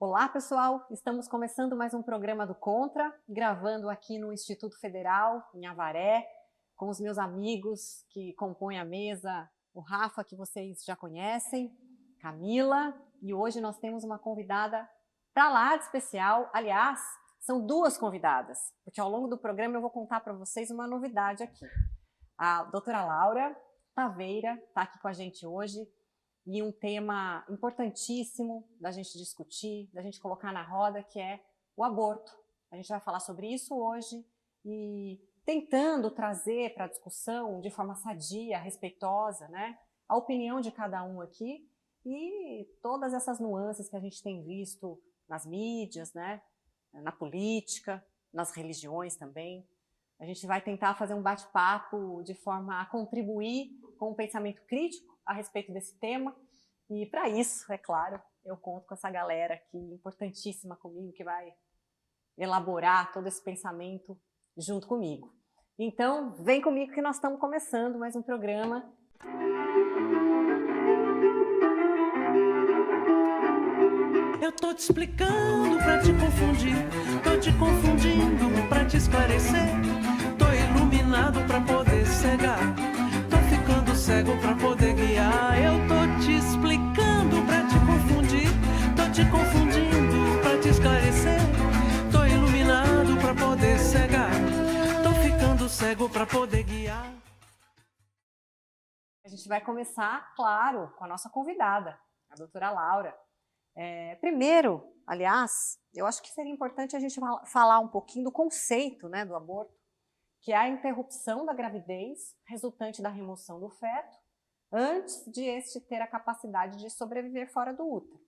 Olá, pessoal! Estamos começando mais um programa do Contra, gravando aqui no Instituto Federal, em Avaré, com os meus amigos que compõem a mesa, o Rafa, que vocês já conhecem, Camila, e hoje nós temos uma convidada para lá de especial. Aliás, são duas convidadas, porque ao longo do programa eu vou contar para vocês uma novidade aqui. A doutora Laura Taveira está aqui com a gente hoje, e um tema importantíssimo da gente discutir, da gente colocar na roda, que é o aborto. A gente vai falar sobre isso hoje e tentando trazer para a discussão de forma sadia, respeitosa, né, a opinião de cada um aqui e todas essas nuances que a gente tem visto nas mídias, né, na política, nas religiões também. A gente vai tentar fazer um bate-papo de forma a contribuir com um pensamento crítico a respeito desse tema, e para isso, é claro, eu conto com essa galera aqui importantíssima comigo, que vai elaborar todo esse pensamento junto comigo. Então, vem comigo que nós estamos começando mais um programa. Eu tô te explicando pra te confundir, tô te confundindo pra te esclarecer, tô iluminado pra poder cegar, tô ficando cego pra poder guiar. Eu tô te explicando pra te confundir, tô te confundindo pra te esclarecer, tô iluminado pra poder cegar, tô ficando cego pra poder guiar. A gente vai começar, claro, com a nossa convidada, a doutora Laura. Primeiro, aliás, eu acho que seria importante a gente falar um pouquinho do conceito, né, do aborto, que é a interrupção da gravidez resultante da remoção do feto antes de este ter a capacidade de sobreviver fora do útero.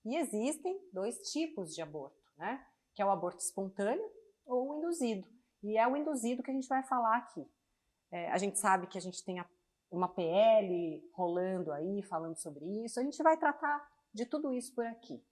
E existem dois tipos de aborto, né, que é o aborto espontâneo ou o induzido. E é o induzido que a gente vai falar aqui. A gente sabe que a gente tem uma PL rolando aí, falando sobre isso. A gente vai tratar de tudo isso por aqui.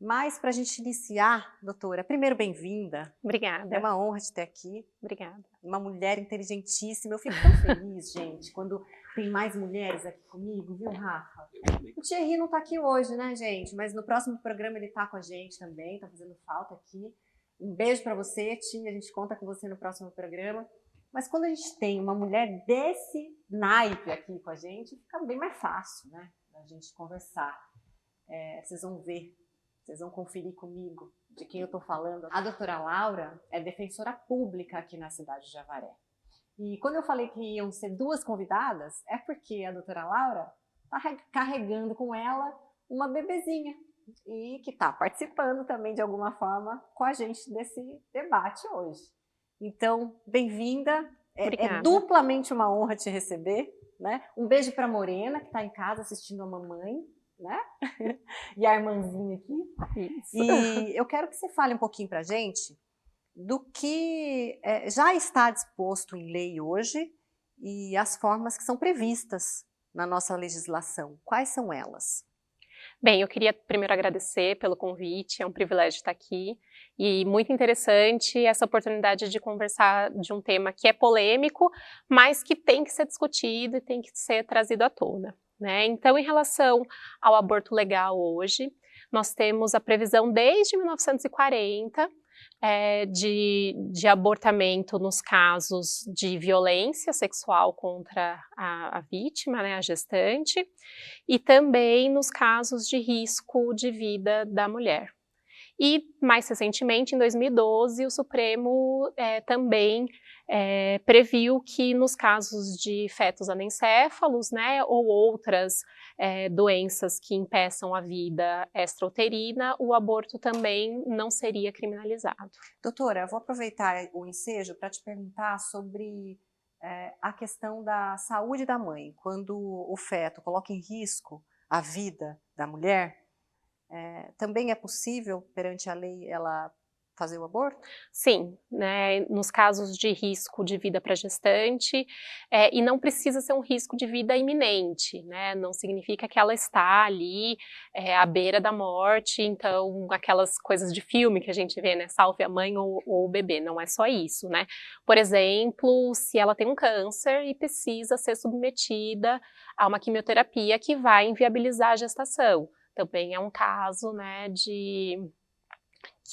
Mas para a gente iniciar, doutora, primeiro bem-vinda. Obrigada. É uma honra te ter aqui. Obrigada. Uma mulher inteligentíssima. Eu fico tão feliz, gente, quando tem mais mulheres aqui comigo, viu, Rafa? O Thierry não está aqui hoje, né, gente? Mas no próximo programa ele está com a gente também, está fazendo falta aqui. Um beijo para você, Tia. A gente conta com você no próximo programa. Mas quando a gente tem uma mulher desse naipe aqui com a gente, fica bem mais fácil, né, da gente conversar. Vocês vão ver, vocês vão conferir comigo de quem eu estou falando. A doutora Laura é defensora pública aqui na cidade de Avaré. E quando eu falei que iam ser duas convidadas, é porque a doutora Laura está carregando com ela uma bebezinha e que está participando também de alguma forma com a gente desse debate hoje. Então, bem-vinda. É duplamente uma honra te receber, né? Um beijo para a Morena, que está em casa assistindo a mamãe, né? E a irmãzinha aqui. Isso. E eu quero que você fale um pouquinho para a gente do que já está disposto em lei hoje e as formas que são previstas na nossa legislação. Quais são elas? Bem, eu queria primeiro agradecer pelo convite, é um privilégio estar aqui e muito interessante essa oportunidade de conversar de um tema que é polêmico, mas que tem que ser discutido e tem que ser trazido à tona, né? Então, em relação ao aborto legal hoje, nós temos a previsão desde 1940 de abortamento nos casos de violência sexual contra a vítima, né, a gestante, e também nos casos de risco de vida da mulher. E, mais recentemente, em 2012, o Supremo também previu que nos casos de fetos anencéfalos, né, ou outras doenças que impeçam a vida extrauterina, o aborto também não seria criminalizado. Doutora, eu vou aproveitar o ensejo para te perguntar sobre a questão da saúde da mãe. Quando o feto coloca em risco a vida da mulher, também é possível, perante a lei, ela fazer o aborto? Sim, né, nos casos de risco de vida para gestante, e não precisa ser um risco de vida iminente, né, não significa que ela está ali à beira da morte, então aquelas coisas de filme que a gente vê, né, salve a mãe ou o bebê, não é só isso, né. Por exemplo, se ela tem um câncer e precisa ser submetida a uma quimioterapia que vai inviabilizar a gestação, também é um caso, né, de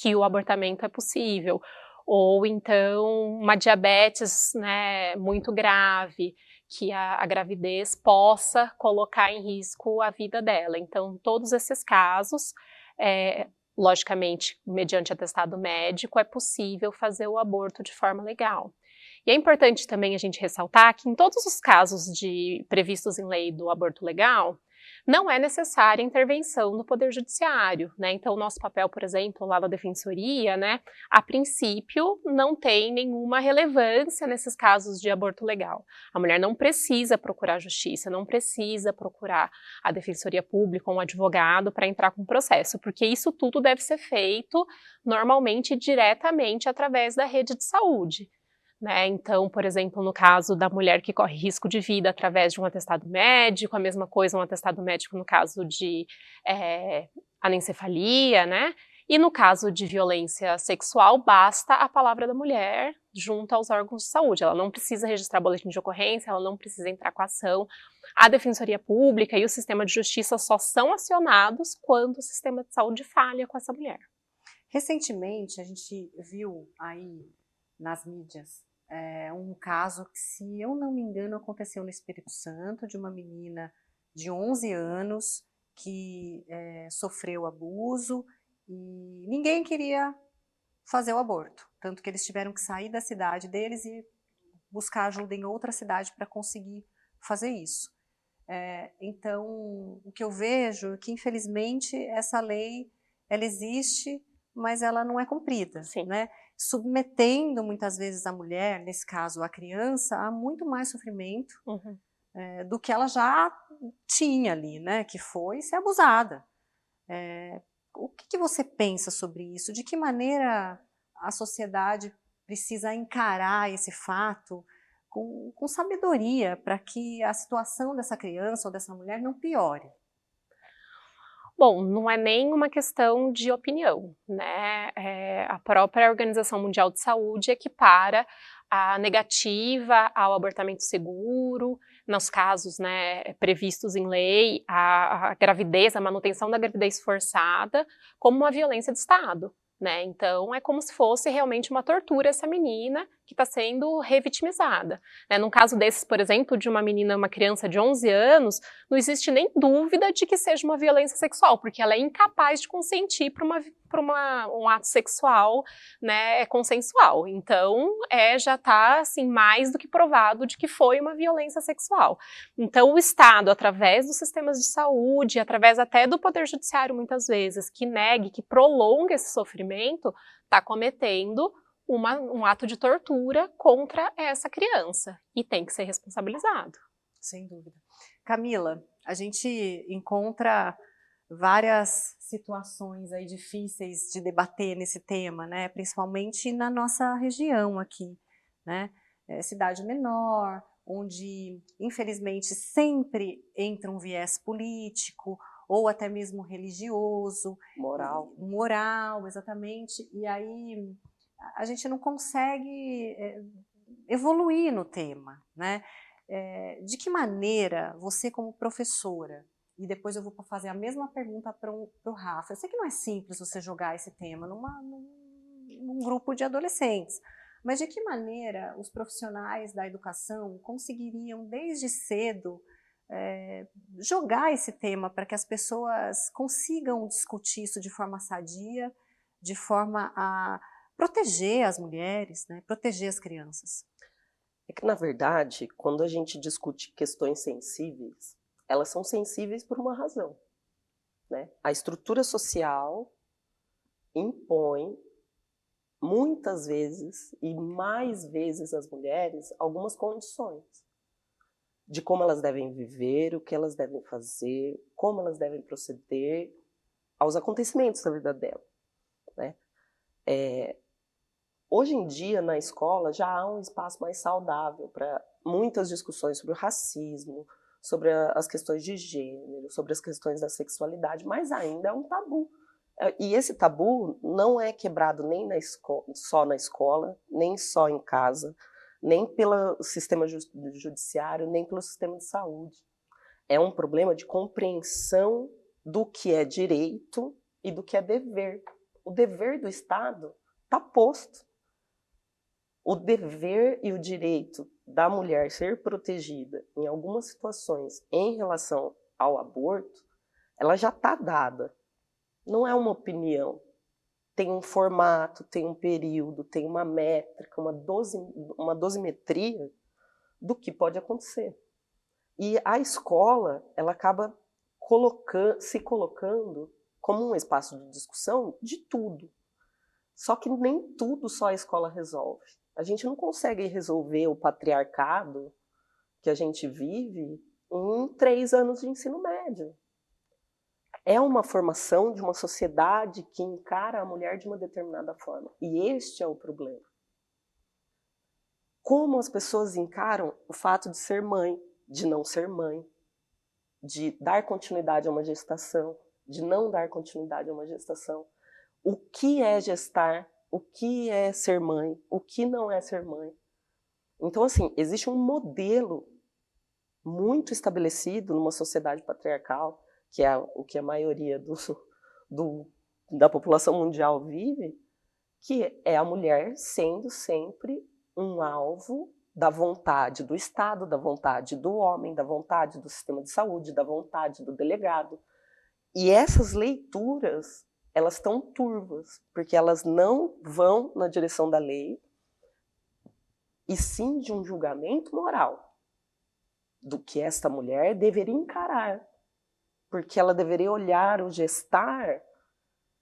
que o abortamento é possível. Ou então uma diabetes, né, muito grave, que a gravidez possa colocar em risco a vida dela. Então, todos esses casos, logicamente, mediante atestado médico, é possível fazer o aborto de forma legal. E é importante também a gente ressaltar que em todos os casos previstos em lei do aborto legal, não é necessária intervenção do Poder Judiciário, né? Então, o nosso papel, por exemplo, lá na Defensoria, né, a princípio, não tem nenhuma relevância nesses casos de aborto legal. A mulher não precisa procurar justiça, não precisa procurar a Defensoria Pública ou um advogado para entrar com o processo, porque isso tudo deve ser feito normalmente diretamente através da rede de saúde. Né? Então, por exemplo, no caso da mulher que corre risco de vida através de um atestado médico, a mesma coisa um atestado médico no caso de anencefalia, né? E no caso de violência sexual, basta a palavra da mulher junto aos órgãos de saúde. Ela não precisa registrar boletim de ocorrência, ela não precisa entrar com a ação. A Defensoria Pública e o sistema de justiça só são acionados quando o sistema de saúde falha com essa mulher. Recentemente, a gente viu aí nas mídias um caso que, se eu não me engano, aconteceu no Espírito Santo, de uma menina de 11 anos que sofreu abuso e ninguém queria fazer o aborto, tanto que eles tiveram que sair da cidade deles e buscar ajuda em outra cidade para conseguir fazer isso. Então, o que eu vejo é que, infelizmente, essa lei, ela existe, mas ela não é cumprida, né? Submetendo muitas vezes a mulher, nesse caso a criança, a muito mais sofrimento do que ela já tinha ali, né? Que foi ser abusada. O que você pensa sobre isso? De que maneira a sociedade precisa encarar esse fato com sabedoria para que a situação dessa criança ou dessa mulher não piore? Bom, não é nem uma questão de opinião, né? A própria Organização Mundial de Saúde equipara a negativa ao abortamento seguro, nos casos, né, previstos em lei, a gravidez, a manutenção da gravidez forçada, como uma violência de Estado. Né? Então, é como se fosse realmente uma tortura essa menina que está sendo revitimizada. Né? Num caso desses, por exemplo, de uma menina, uma criança de 11 anos, não existe nem dúvida de que seja uma violência sexual, porque ela é incapaz de consentir para um ato sexual, né, consensual. Então, já está assim, mais do que provado de que foi uma violência sexual. Então, o Estado, através dos sistemas de saúde, através até do Poder Judiciário, muitas vezes, que negue, que prolongue esse sofrimento, está cometendo um ato de tortura contra essa criança e tem que ser responsabilizado. Sem dúvida. Camila, a gente encontra várias situações aí difíceis de debater nesse tema, né? Principalmente na nossa região aqui, né? Cidade menor, onde infelizmente sempre entra um viés político ou até mesmo religioso. Moral, exatamente. E aí a gente não consegue evoluir no tema, né? De que maneira você, como professora, e depois eu vou fazer a mesma pergunta para o Rafa, eu sei que não é simples você jogar esse tema num grupo de adolescentes, mas de que maneira os profissionais da educação conseguiriam, desde cedo, jogar esse tema para que as pessoas consigam discutir isso de forma sadia, de forma a proteger as mulheres, né, proteger as crianças? É que, na verdade, quando a gente discute questões sensíveis, elas são sensíveis por uma razão, né? A estrutura social impõe, muitas vezes, e mais vezes às mulheres, algumas condições de como elas devem viver, o que elas devem fazer, como elas devem proceder aos acontecimentos da vida dela, né? Hoje em dia, na escola, já há um espaço mais saudável para muitas discussões sobre o racismo, sobre as questões de gênero, sobre as questões da sexualidade, mas ainda é um tabu. E esse tabu não é quebrado nem só na escola, nem só em casa, nem pelo sistema judiciário, nem pelo sistema de saúde. É um problema de compreensão do que é direito e do que é dever. O dever do Estado está posto. O dever e o direito da mulher ser protegida em algumas situações em relação ao aborto, ela já está dada. Não é uma opinião. Tem um formato, tem um período, tem uma métrica, uma dosimetria do que pode acontecer. E a escola, ela acaba se colocando como um espaço de discussão de tudo. Só que nem tudo só a escola resolve. A gente não consegue resolver o patriarcado que a gente vive em 3 anos de ensino médio. É uma formação de uma sociedade que encara a mulher de uma determinada forma. E este é o problema. Como as pessoas encaram o fato de ser mãe, de não ser mãe, de dar continuidade a uma gestação, de não dar continuidade a uma gestação. O que é gestar, o que é ser mãe, o que não é ser mãe. Então, assim, existe um modelo muito estabelecido numa sociedade patriarcal, que é o que a maioria da população mundial vive, que é a mulher sendo sempre um alvo da vontade do Estado, da vontade do homem, da vontade do sistema de saúde, da vontade do delegado. E essas leituras, elas estão turvas, porque elas não vão na direção da lei, e sim de um julgamento moral do que esta mulher deveria encarar, porque ela deveria olhar o gestar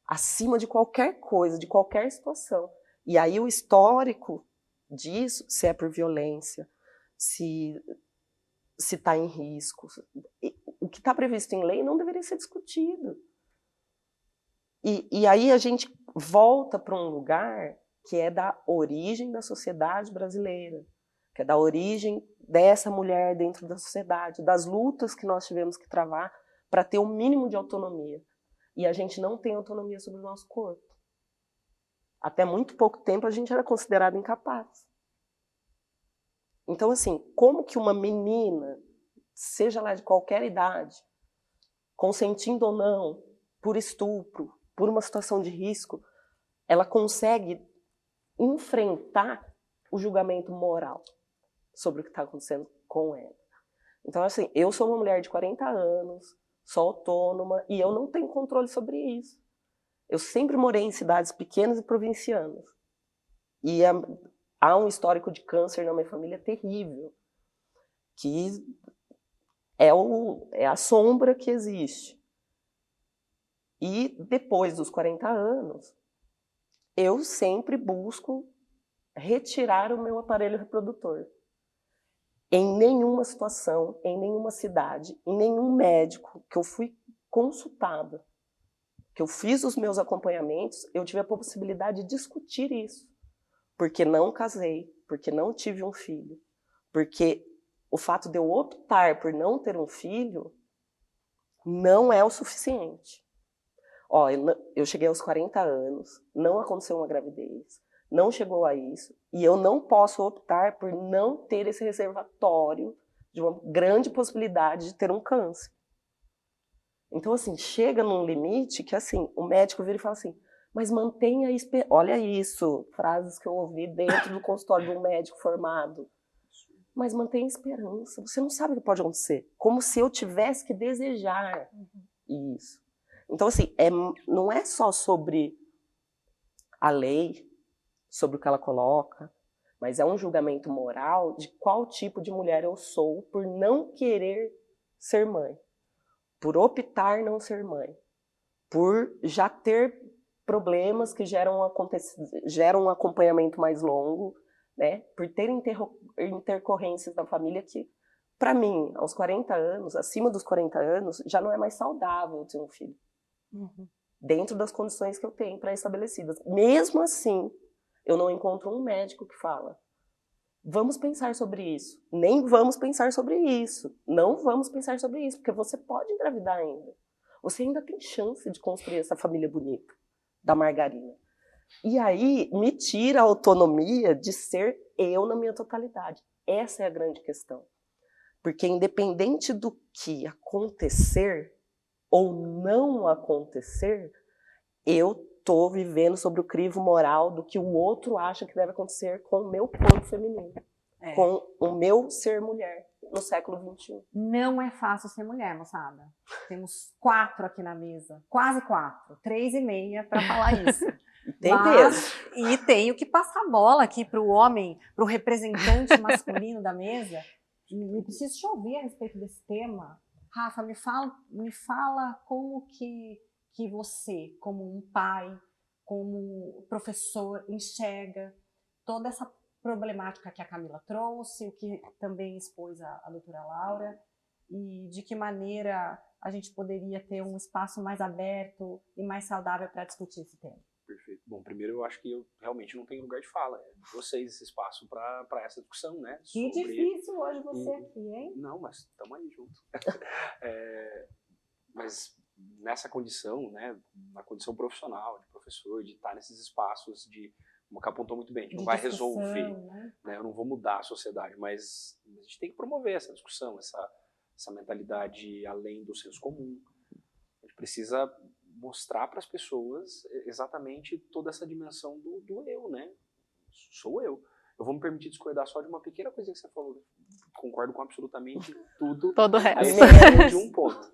acima de qualquer coisa, de qualquer situação. E aí o histórico disso, se é por violência, se está em risco, o que está previsto em lei não deveria ser discutido. E aí a gente volta para um lugar que é da origem da sociedade brasileira, que é da origem dessa mulher dentro da sociedade, das lutas que nós tivemos que travar para ter o mínimo de autonomia. E a gente não tem autonomia sobre o nosso corpo. Até muito pouco tempo a gente era considerado incapaz. Então, assim, como que uma menina, seja lá de qualquer idade, consentindo ou não, por estupro, por uma situação de risco, ela consegue enfrentar o julgamento moral sobre o que está acontecendo com ela? Então, assim, eu sou uma mulher de 40 anos, sou autônoma e eu não tenho controle sobre isso. Eu sempre morei em cidades pequenas e provincianas. E há um histórico de câncer na minha família terrível, que é a sombra que existe. E depois dos 40 anos, eu sempre busco retirar o meu aparelho reprodutor. Em nenhuma situação, em nenhuma cidade, em nenhum médico que eu fui consultada, que eu fiz os meus acompanhamentos, eu tive a possibilidade de discutir isso. Porque não casei, porque não tive um filho, porque o fato de eu optar por não ter um filho não é o suficiente. Ó, eu cheguei aos 40 anos, não aconteceu uma gravidez, não chegou a isso, e eu não posso optar por não ter esse reservatório de uma grande possibilidade de ter um câncer. Então, assim, chega num limite que, assim, o médico vira e fala assim, mas mantenha a esperança. Olha isso, frases que eu ouvi dentro do consultório de um médico formado. Mas mantenha a esperança, você não sabe o que pode acontecer. Como se eu tivesse que desejar isso. Então, assim, não é só sobre a lei, sobre o que ela coloca, mas é um julgamento moral de qual tipo de mulher eu sou por não querer ser mãe, por optar não ser mãe, por já ter problemas que geram um acompanhamento mais longo, né? Por ter intercorrências na família que, para mim, aos 40 anos, acima dos 40 anos, já não é mais saudável ter um filho. Dentro das condições que eu tenho pré-estabelecidas. Mesmo assim, eu não encontro um médico que fala, vamos pensar sobre isso. Nem vamos pensar sobre isso. Não vamos pensar sobre isso, porque você pode engravidar ainda. Você ainda tem chance de construir essa família bonita da margarina. E aí me tira a autonomia de ser eu na minha totalidade. Essa é a grande questão. Porque independente do que acontecer, ou não acontecer, eu tô vivendo sobre o crivo moral do que o outro acha que deve acontecer com o meu corpo feminino, com o meu ser mulher no século XXI. Não é fácil ser mulher, moçada. Temos 4 aqui na mesa, quase 4, 3,5 para falar isso. Tem peso. E tenho que passar a bola aqui para o homem, para o representante masculino da mesa. E preciso te ouvir a respeito desse tema. Rafa, me fala como que você, como um pai, como professor, enxerga toda essa problemática que a Camila trouxe, o que também expôs a doutora Laura, e de que maneira a gente poderia ter um espaço mais aberto e mais saudável para discutir esse tema. Perfeito. Bom, primeiro eu acho que eu realmente não tenho lugar de fala. É de vocês esse espaço para essa discussão, né? Que difícil hoje você aqui, hein? Não, mas estamos aí juntos. Mas nessa condição, né? Na condição profissional, de professor, de estar nesses espaços de, como a apontou muito bem, a gente não vai resolver, né? Eu não vou mudar a sociedade, mas a gente tem que promover essa discussão, essa mentalidade além do senso comum. A gente precisa mostrar para as pessoas exatamente toda essa dimensão do eu, né? Sou eu. Eu vou me permitir discordar só de uma pequena coisa que você falou. Concordo com absolutamente tudo. Todo o resto. Aí, de um ponto.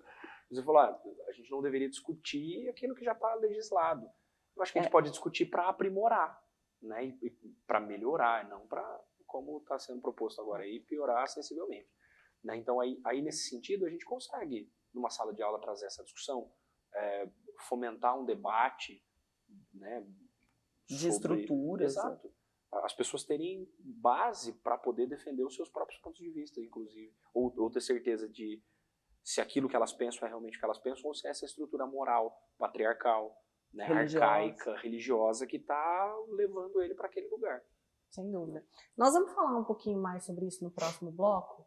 Você falou, a gente não deveria discutir aquilo que já está legislado. Eu acho que a gente pode discutir para aprimorar, né? E para melhorar, não para, como está sendo proposto agora, aí, piorar sensivelmente. Né? Então, aí, nesse sentido, a gente consegue, numa sala de aula, trazer essa discussão, fomentar um debate, né, de estruturas. Exato. As pessoas terem base para poder defender os seus próprios pontos de vista, inclusive. Ou ter certeza de se aquilo que elas pensam é realmente o que elas pensam, ou se é essa estrutura moral, patriarcal, né, arcaica, religiosa, que está levando ele para aquele lugar. Sem dúvida. Nós vamos falar um pouquinho mais sobre isso no próximo bloco,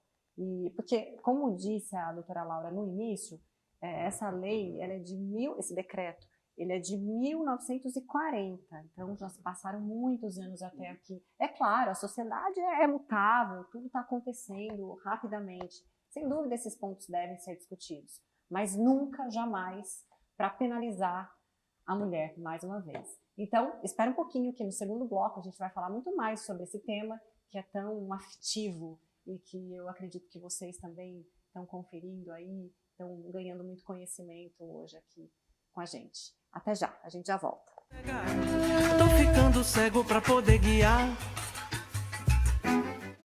porque, como disse a doutora Laura no início, essa lei, ela é esse decreto, ele é de 1940, então já se passaram muitos anos até aqui. É claro, a sociedade é mutável, tudo está acontecendo rapidamente. Sem dúvida, esses pontos devem ser discutidos, mas nunca, jamais, para penalizar a mulher, mais uma vez. Então, espera um pouquinho que no segundo bloco a gente vai falar muito mais sobre esse tema, que é tão afetivo e que eu acredito que vocês também estão conferindo aí, estão ganhando muito conhecimento hoje aqui com a gente. Até já, a gente já volta. Tô ficando cego pra poder guiar.